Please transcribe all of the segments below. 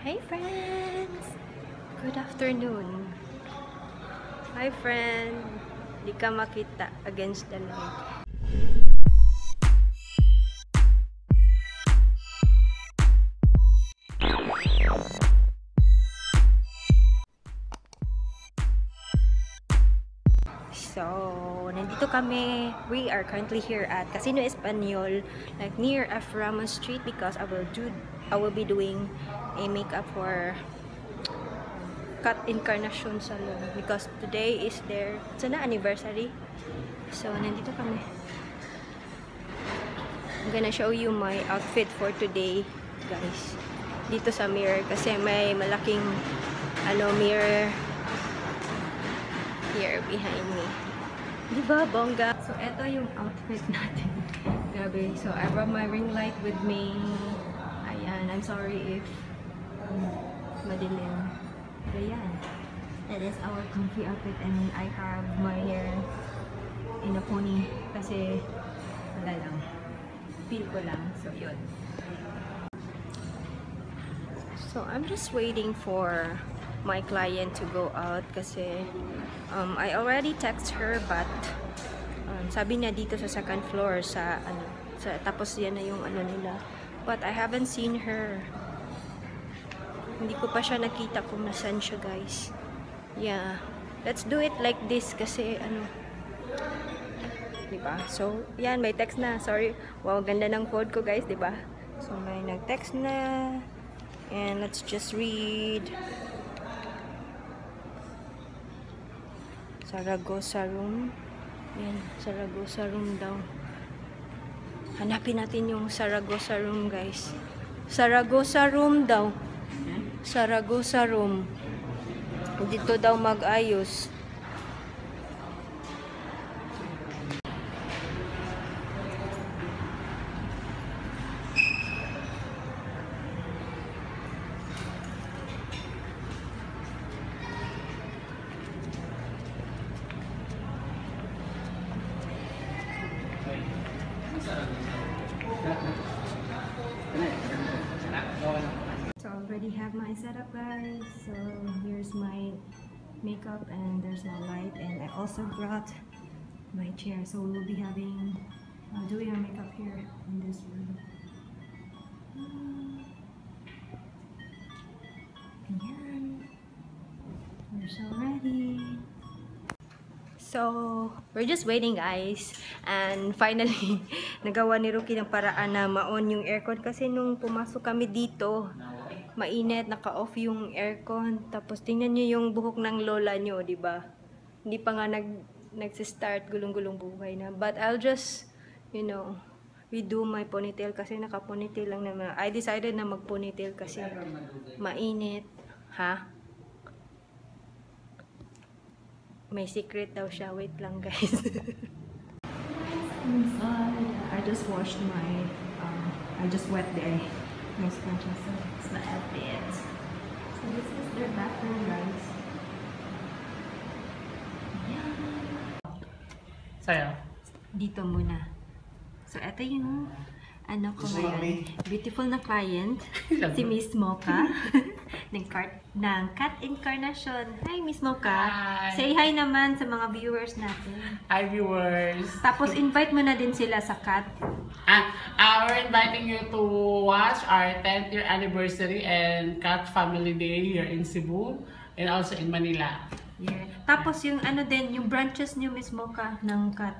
Hey friends! Good afternoon. Hi friend. Di ka makita against the light. So, nandito kami. We are currently here at Casino Espanyol, like near Aframa Street, because I will be doing a makeup for CUT Encarnacion Salon because today is their anniversary. So, nandito kami. I'm gonna show you my outfit for today, guys. Dito sa mirror kasi may malaking mirror here behind me. Diba, bongga? So, eto yung outfit natin. Grabe. So, I brought my ring light with me. Ayan. I'm sorry if madilim. But ayan. That is our comfy outfit. And I have my hair in a pony. Kasi, wala lang. Feel ko lang. So, yun. So, I'm just waiting for my client to go out kasi I already text her but sabi niya dito sa second floor sa tapos yan na yung nila, but I haven't seen her. Hindi ko pa siya nakita kung nasaan siya, guys. Yeah, let's do it like this kasi diba? So yan, may text na. Sorry, wow, ganda ng phone ko, guys, diba? So may nag-text na and let's just read. Saragossa room. Yan, Saragossa room daw. Hanapin natin yung Saragossa room, guys. Saragossa room daw. Saragossa room. Dito daw mag-ayos. So I already have my setup, guys. So here's my makeup and there's my light, and I also brought my chair. So we'll be doing our makeup here in this room. Ayan. We're so ready. So, we're just waiting, guys. And finally, nagawa ni Rookie ng paraan na ma-on yung aircon. Kasi nung pumasok kami dito, mainit, naka-off yung aircon. Tapos, tingnan nyo yung buhok ng lola nyo, diba? Hindi pa nga nagsistart, gulong-gulong buhay na. But I'll just, redo my ponytail kasi naka-ponytail lang naman. I decided na mag-ponytail kasi mainit. Ha? May secret daw siya. Wait lang, guys. Inside, I just washed I just wet my sponges. So it's the outfit. So this is their bathroom, guys. Yeah. Sa'yo? Dito muna. So ito yung ko ngayon. Beautiful na client. Si Miss Mocha. ng CUT Encarnacion. Hi, Miss Mocha. Hi. Say hi naman sa mga viewers natin. Hi, viewers. Tapos invite mo na din sila sa CUT. We're inviting you to watch our 10th year anniversary and CUT Family Day here in Cebu and also in Manila. Yeah. Tapos yung yung branches niyo, Miss Mocha, ng CUT.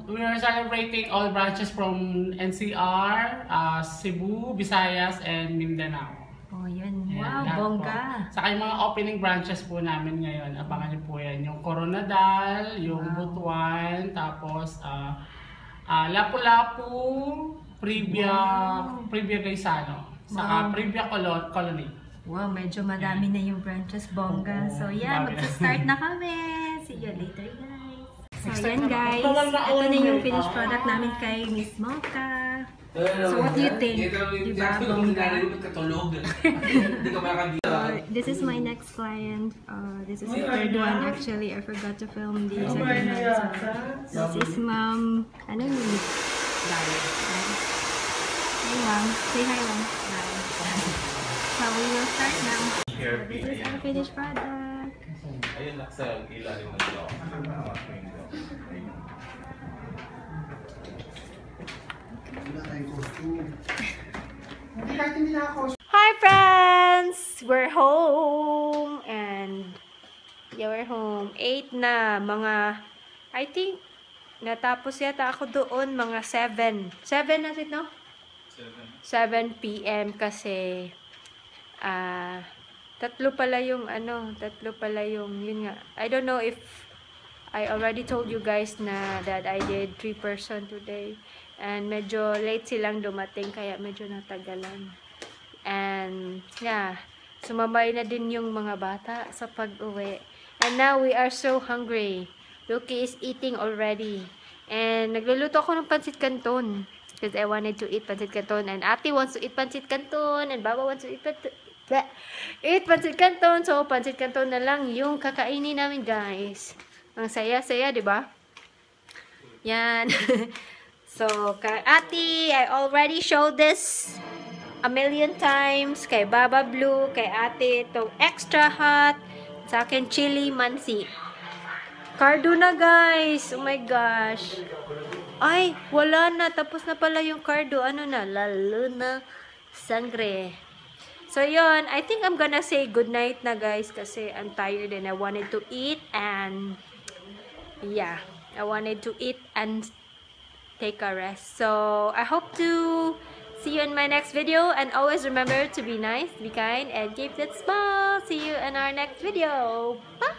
We are celebrating all branches from NCR, Cebu, Visayas, and Mindanao. Oh, yun. Ayan, Wow, bongga. Saka yung mga opening branches po namin ngayon, abangan niyo po yan. Yung Coronadal, yung Butuan, tapos Lapu-Lapu, Privia Gaisano, saka Privia Colony. Wow, medyo madami na yung branches, bongga. So, yan, magsa-start na kami. See you later, guys. So, yan, guys. Ito na yung finished product namin kay Miss Mocha. So, what do you think? Diba, bongga? This is my next client. This is the third one, actually. I forgot to film the second one. So, this is Ma'am, ano yun? Hi, Ma'am. Say hi, Ma'am. Hi. So we will start now. So this is our finished product. Ayun, nasa ilalim ng block. Hi friends! We're home! And yeah, we're home. 8 na. Mga, I think, natapos yata ako doon mga 7. 7 na sit, no? 7 p.m. kasi tatlo pala yung yun nga. I don't know if I already told you guys na that I did 3-person today. And medyo late silang dumating kaya medyo natagalan. And yeah, sumabay na din yung mga bata sa pag-uwi. And now we are so hungry. Lucky is eating already. And nagluluto ako ng pancit canton. Because I wanted to eat pancit canton. And Ate wants to eat pancit canton. And Baba wants to eat pancit canton. So, pancit canton na lang yung kakainin namin, guys. Ang saya-saya, di ba? Yan. So, kay Ate, I already showed this a million times. Kay Baba Blue, kay Ate, itong extra hot. Sa akin, chili mansi. Cardo na, guys. Oh my gosh. Ay, wala na. Tapos na pala yung cardo. Ano na? Lalo na sangre. So, yun. I think I'm gonna say goodnight na, guys. Kasi I'm tired and I wanted to eat. And, yeah. I wanted to eat and take a rest. So, I hope to see you in my next video. And always remember to be nice, be kind, and keep it small. See you in our next video. Bye!